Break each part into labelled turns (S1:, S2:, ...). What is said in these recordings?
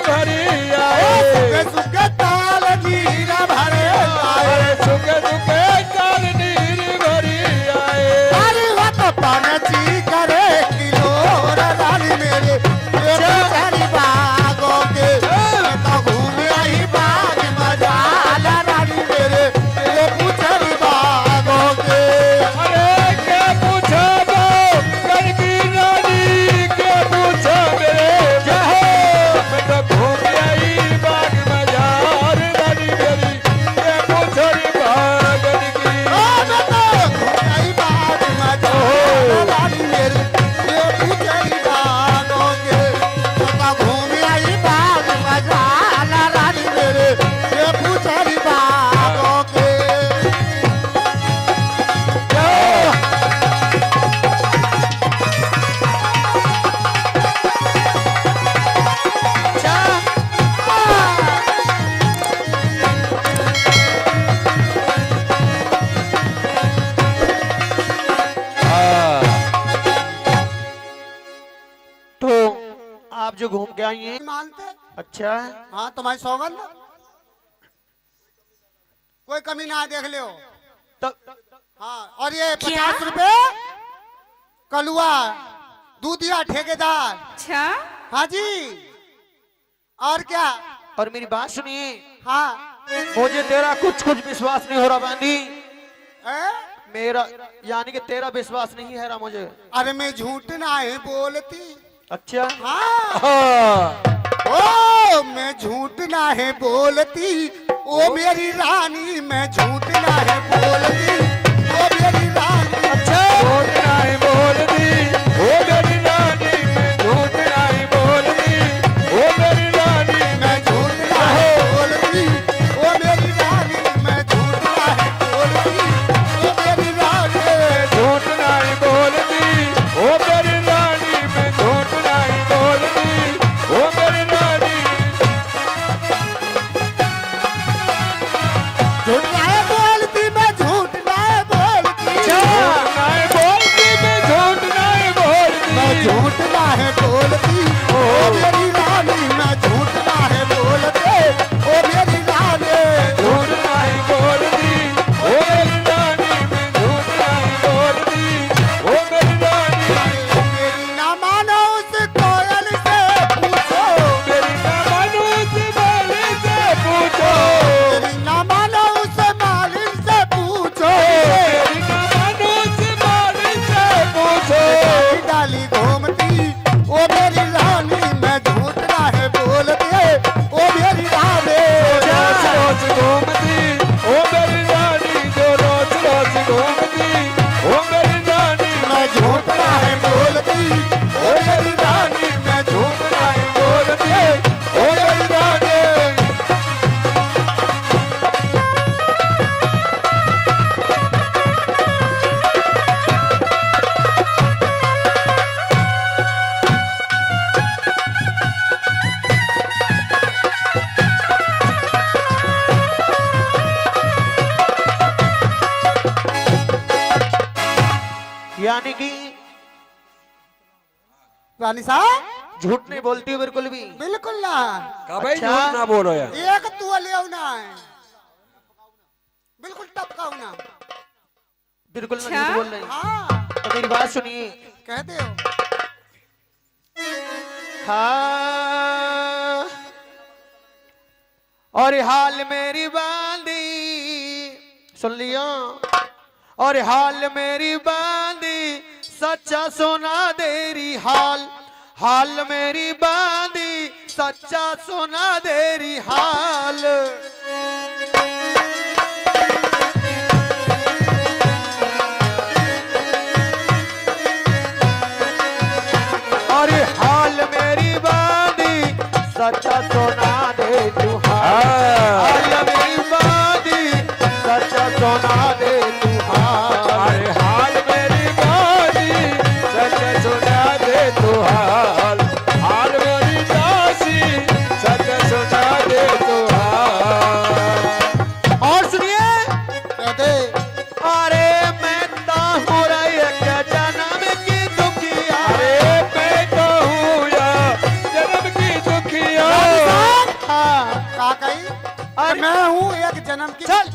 S1: भरी आए,
S2: सुखे सुखे ताल नीर भरे आए,
S1: सुखे सुखे ताल नीर भरी आए।
S2: अरे वो तो पनची करे किलोर रानी मेरे बेचारी बागों के, मैं तो घूम आई बाग मजाल रानी मेरे बेचारी बागों के।
S1: अरे क्या पूछा वो कनकी रानी, क्या पूछा मेरे जहाँ, मैं तो घूम आई बाग मजार रानी मेरी, क्या पूछा रे बागन की।
S2: मैं तो घूम आई बाग मजाल रानी मेरे बेचारी बागों के, मैं तो घूम आई बाग मजाल रानी मेरे बेचारी बागों के।
S3: तो आप जो घूम के आई हैं,
S2: मानते?
S3: अच्छा
S2: हाँ तुम्हारी सौगंध, कोई कमी ना देख लियो।
S3: तो
S2: हाँ और ये 50 रुपए कलुआ दूधिया ठेकेदार।
S4: अच्छा
S2: हाँ जी और क्या?
S3: और मेरी बात सुनिए,
S2: हाँ
S3: मुझे तेरा कुछ कुछ विश्वास नहीं हो रहा बांदी,
S2: ए?
S3: मेरा यानी कि तेरा विश्वास नहीं है रहा मुझे।
S2: अरे मैं झूठ ना है बोलती।
S3: अच्छा
S2: हाँ
S3: हाँ।
S2: ओ मैं झूठ ना है बोलती, ओ मेरी रानी मैं झूठ ना है बोलती, ओ मेरी रानी।
S3: अच्छा
S1: झूठ नहीं बोलती, ओ मेरी रानी, मैं झूठ नहीं बोलती, ओ मेरी रानी,
S2: मैं झूठ ना है बोलती, ओ मेरी रानी मैं झूठ ना है बोलती, ओ मेरी रानी।
S1: झूठ नहीं बोलती, ओ मेरी रानी, मैं झूठ नहीं बोलती, ओ मेरी रानी।
S2: झूठ ना है बोलती, मैं झूठ ना है बोलती,
S1: झूठ नहीं बोलती, मैं झूठ नहीं बोलती,
S2: मैं झूठ ना है बोलती, ओ मेरी रानी मैं झूठ ना है बोलती, ओ मेरी रानी।
S1: झूठ नहीं बोलती, ओ मेरी रानी, मैं झूठ नहीं बोलती, ओ मेरी रानी।
S2: मेरी ना मानो उस कोयल से पूछो,
S1: मेरी ना मानो उस माली से पूछो,
S2: मेरी ना मानो उस मालिन से पूछो,
S1: मेरी ना मानो उस माली से पूछो।
S2: डाली घूमती ओ मेरी रानी मैं झूठ ना है बोलती, ओ मेरी रानी।
S1: रोज रोज घूमती, ओ मेरी रानी, जो रोज रोज घूमती, ओ मेरी रानी।
S2: मैं झूठ ना है बोलती, ओ मेरी रानी मैं झूठ ना है बोलती,
S1: ओ मेरी रानी।
S3: यानी कि
S2: रानी साहब
S3: झूठ नहीं बोलती हो बिल्कुल भी।
S2: बिल्कुल ना,
S1: भाई
S3: अच्छा।
S1: झूठ ना बोलो यार।
S2: एक तू ले ना है, बिल्कुल टपकाऊ ना।
S3: बिल्कुल मैं
S4: अच्छा।
S3: झूठ बोल रही।
S2: हाँ
S3: तो मेरी बात सुनिए,
S2: कहते हो।
S3: हाँ और हाल मेरी बांदी, सुन लिया, और हाल मेरी बांदी, सच्चा सोना देरी हाल, हाल मेरी बांदी, सच्चा सोना देरी हाल। और हाल मेरी बांदी, सच्चा सोना दे तू हाल, हाल मेरी बांदी, सच्चा सोना दे तू हाल।
S1: अरे हाल मेरी बाजी, सच सुना दे तू हाल, हाल मेरी दासी, सच सुना दे तू हाल।
S3: और सुनिए,
S2: कहते
S3: अरे मैं तो हूँ एक जन्म की दुखिया,
S1: अरे मैं तो हूँ या जन्म की दुखिया,
S2: रानी साहब मैं हूँ एक जन्म की।
S3: चल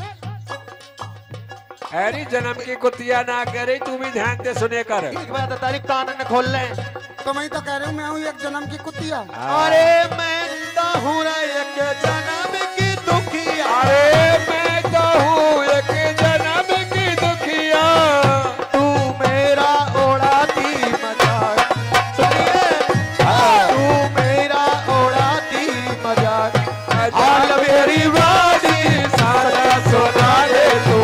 S1: अरे जन्म की कुतिया ना करे, तू भी ध्यान से सुने कर।
S3: एक बात तारी कान न खोल ले।
S2: तो मैं तो कह रही हूँ मैं हूँ एक जन्म की कुतिया।
S3: अरे मैं तो हूँ एक जन्म की दुखिया।
S1: अरे मैं तो हूँ एक जन्म की दुखिया,
S3: तू मेरा उड़ाती मजाक। सुनिए तू मेरा उड़ाती मजाक।
S1: हाल मेरी बाजी सारा सुना दे तू,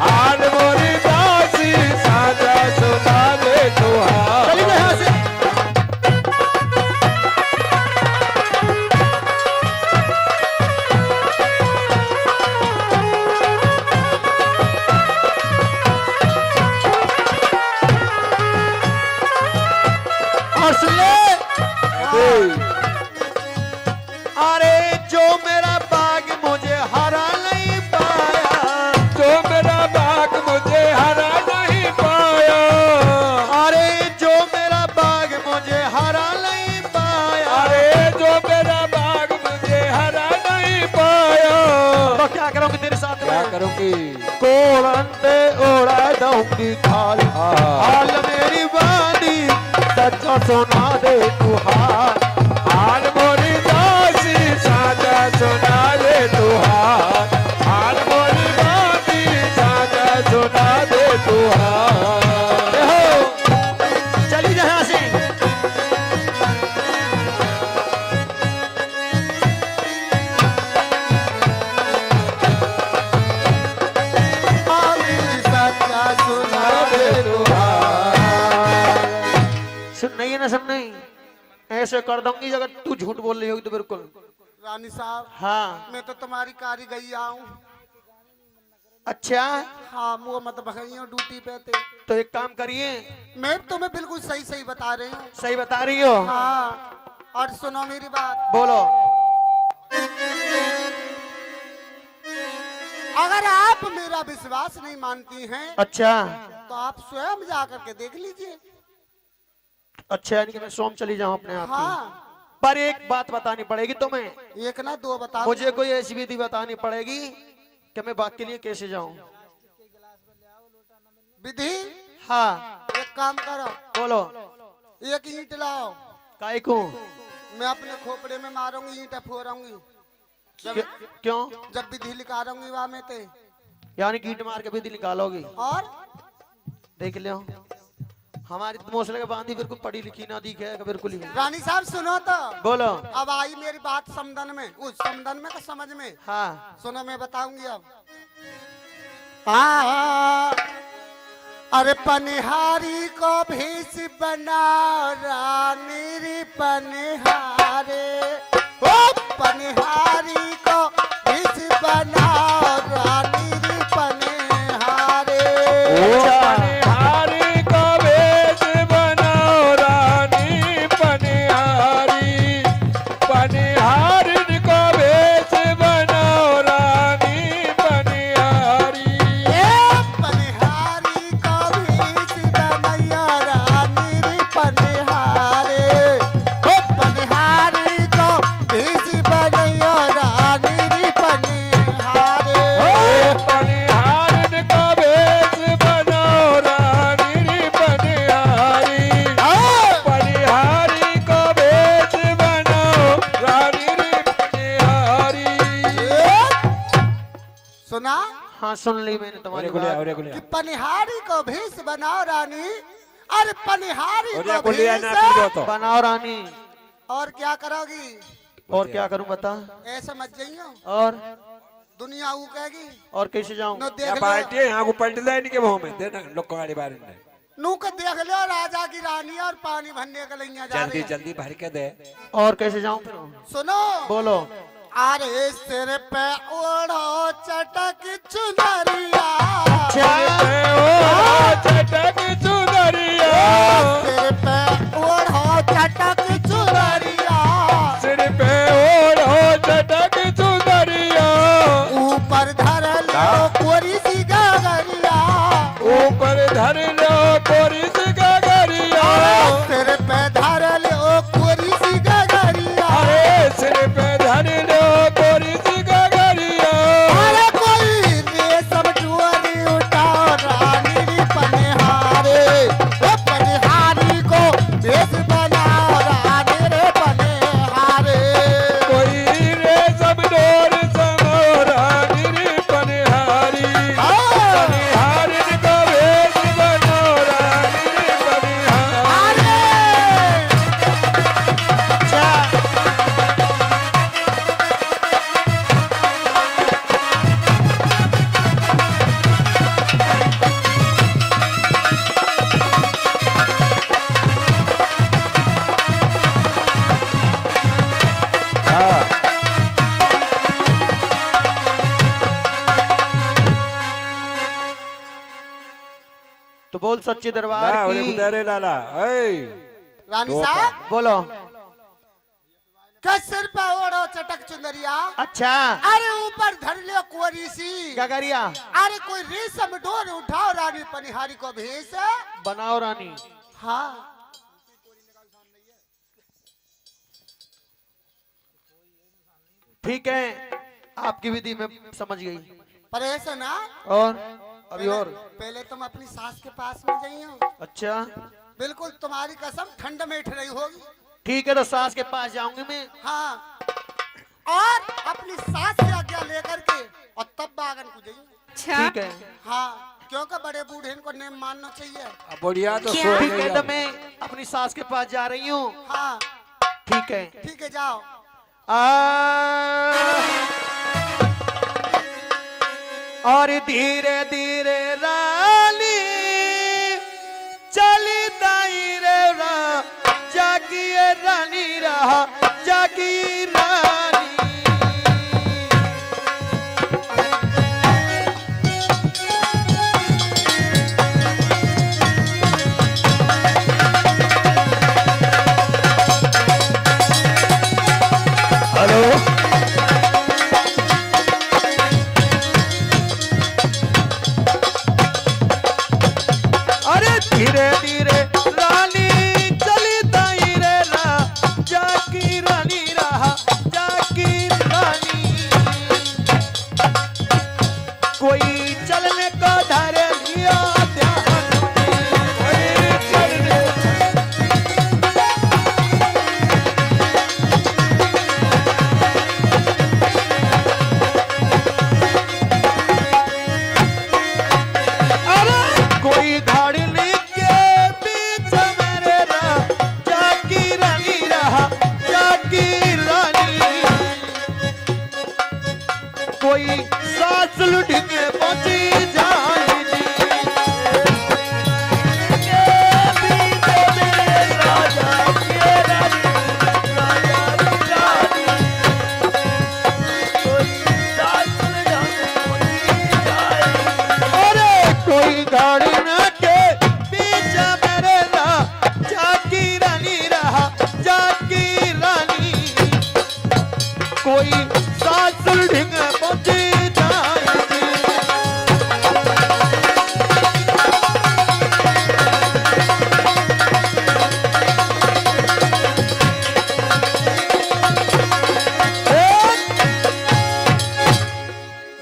S1: हाल मोरी बाजी सारा सुना दे तू।
S3: चलिए यहाँ से। और सुन ले। अरे जो मेरा बाग मुझे हरा नहीं पाया।
S1: जो मेरा बाग मुझे हरा नहीं पाया,
S3: अरे जो मेरा बाग मुझे हरा नहीं पाया।
S1: अरे जो मेरा बाग मुझे हरा नहीं पाया,
S3: तो क्या करूंगी तेरे साथ
S1: क्या
S3: में?
S1: करूंगी?
S3: कोड़ंते उड़ा दूंगी खाल। हाल मेरी वादी सच्चा सुना दे तू हाल।
S1: हाल मोरी दासी साजा सुना दे तू, हाल मोरी दासी साजा सुना दे तू।
S3: चली जहाँ से।
S2: सच्चा सुना दे तू।
S3: सुन नहीं है ना, सुन नहीं ऐसे कर दूंगी अगर तू झूठ बोल रही होगी तो बिल्कुल।
S2: रानी साहब
S3: हाँ
S2: मैं तो तुम्हारी कारी गई आऊँ।
S3: अच्छा
S2: हाँ मुँह मत भगाइयो ड्यूटी पे थे।
S3: तो एक काम करिए।
S2: मैं तुम्हें बिल्कुल सही सही बता रही हूँ।
S3: सही बता रही हो?
S2: हाँ और सुनो मेरी बात।
S3: बोलो।
S2: अगर आप मेरा विश्वास नहीं मानती हैं
S3: अच्छा
S2: तो आप स्वयं जा करके देख लीजिए।
S3: अच्छा यानी कि मैं सोम चली जाऊं अपने आप ही।
S2: हाँ
S3: पर एक बात बतानी पड़ेगी तुम्हें।
S2: एक ना दो बता।
S3: मुझे कोई ऐसी विधि बतानी पड़ेगी कि मैं बात के लिए कैसे जाऊं।
S2: विधि?
S3: हाँ
S2: एक काम करो,
S3: बोलो।
S2: एक ईंट लाओ,
S3: काय को?
S2: मैं अपने खोपड़े में मारूंगी, ईंट फोड़ूंगी। जब
S3: क्यों?
S2: जब विधि निकालूंगी वहां में ते।
S3: यानी कीट मार के विधि निकालोगी?
S2: और
S3: देख लो हमारी मोसले के बांधी बिल्कुल पढ़ी लिखी ना दिखे बिल्कुल ही।
S2: रानी साहब सुनो तो।
S3: बोलो।
S2: अब आई मेरी बात समदन में, उस समदन में का समझ में।
S3: हाँ
S2: सुनो मैं बताऊंगी अब। हाँ अरे पनिहारी को भेष बना रानी रे पनिहारे। ओ पनिहारी को भेष बना रानी रे पनिहारे।
S1: पनिहारी को भेष बनाओ रानी पनिहारी, पनिहारी को भेष बनाओ रानी पनिहारी।
S2: पनिहारी को भेष बनैया रानी रे पनिहारे। ओ पनिहारी को भेष बनैया रानी रे पनिहारे।
S1: पनिहारी को भेष बनाओ रानी रे पनिहारी, पनिहारी को भेष बनाओ रानी रे पनिहारी।
S2: सुना
S3: हाँ सुन ली मैंने तुम्हारी बात।
S2: कि पनिहारी को भेष बनाओ रानी। अरे पनिहारी
S1: और
S2: को भेष
S3: बनाओ रानी।
S2: और क्या करोगी?
S3: और क्या करूं बता?
S2: ऐसे मत जाइयो,
S3: और
S2: दुनिया ऊ कहेगी।
S3: और कैसे जाऊं?
S2: नो
S1: या
S2: देख लो,
S1: पार्टी है यहाँ को पलट दे इनके मुंह में देना लोग गाड़ी बाहर ने।
S2: नू को देख लो राजा की रानी और पानी भरने के लिए जा
S1: जल्दी
S2: रही है।
S1: जल्दी भर के दे।
S3: और कैसे जाऊं फिर?
S2: सुनो
S3: बोलो।
S2: अरे सिर पे ओढ़ो चटक चुनरिया।
S1: चटक चुनरिया,
S2: सिर पे ओढ़ो चटक चुनरिया।
S1: सिर पे ओढ़ो चटक चुनरिया,
S2: ऊपर धर लो कोरी सी गगरिया।
S1: ऊपर धर लो कोरी सी गगरिया।
S2: सिर पे धर लो कोरी सी गगरिया।
S1: अरे सिर पे धर लो कोरी सी गगरिया।
S3: बोल सच्चे दरबार
S1: ला उन्हें
S3: की।
S1: बुतारे लाला ए
S2: रानी
S1: तो
S2: साहब
S3: बोलो।
S2: के सिर पे ओढ़ो चटक चुंदरिया,
S3: अच्छा
S2: अरे ऊपर धर लियो कुंवरी सी,
S3: क्या करिया?
S2: अरे कोई रेशम डोर उठाओ रानी पनिहारी को भेज।
S3: बनाओ रानी।
S2: हाँ
S3: ठीक है, आपकी विधि में समझ गई।
S2: पर ऐसा ना,
S3: और अभी और
S2: पहले तुम अपनी सास के पास में जाइयो।
S3: अच्छा
S2: बिल्कुल तुम्हारी कसम ठंड में उठ रही होगी।
S3: ठीक है, तो सास के पास जाऊंगी मैं।
S2: हाँ, और अपनी सास से आज्ञा लेकर के और तब बागन को जाइए।
S3: ठीक है।
S2: हाँ, क्योंकि बड़े बूढ़े को नेम मानना चाहिए।
S1: अब बढ़िया तो
S4: क्या?
S1: सो
S3: ठीक
S1: गई
S3: है, तो
S1: अब।
S3: मैं अपनी सास के पास जा रही हूँ।
S2: हाँ
S3: ठीक है।
S2: ठीक है, जाओ।
S3: और धीरे धीरे रानी चली दाई रे रा, जागिए रानी रहा, जागी रानी। हेलो, अरे धीरे धीरे रानी चली दाई रे रा, जागी रानी रहा, जागी रानी। कोई चलने का धैर्य लिया ध्यान में, कोई चलने कोई गाड़ी लेके बीच मेरे रा, जागी रानी रहा, जागी रानी। कोई सास लुढ़के पहुंची जाएगी, के बीच मेरे राजा के रानी, राजा की रानी। कोई सास लुढ़के पहुंची जाएगी। अरे कोई गाड़ी न के बीच मेरे रा, जागी रानी रहा, जागी रानी। कोई सास ढिंग पहुंची जाएगी।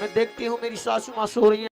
S3: मैं देखती हूँ मेरी सासू माँ सो रही है।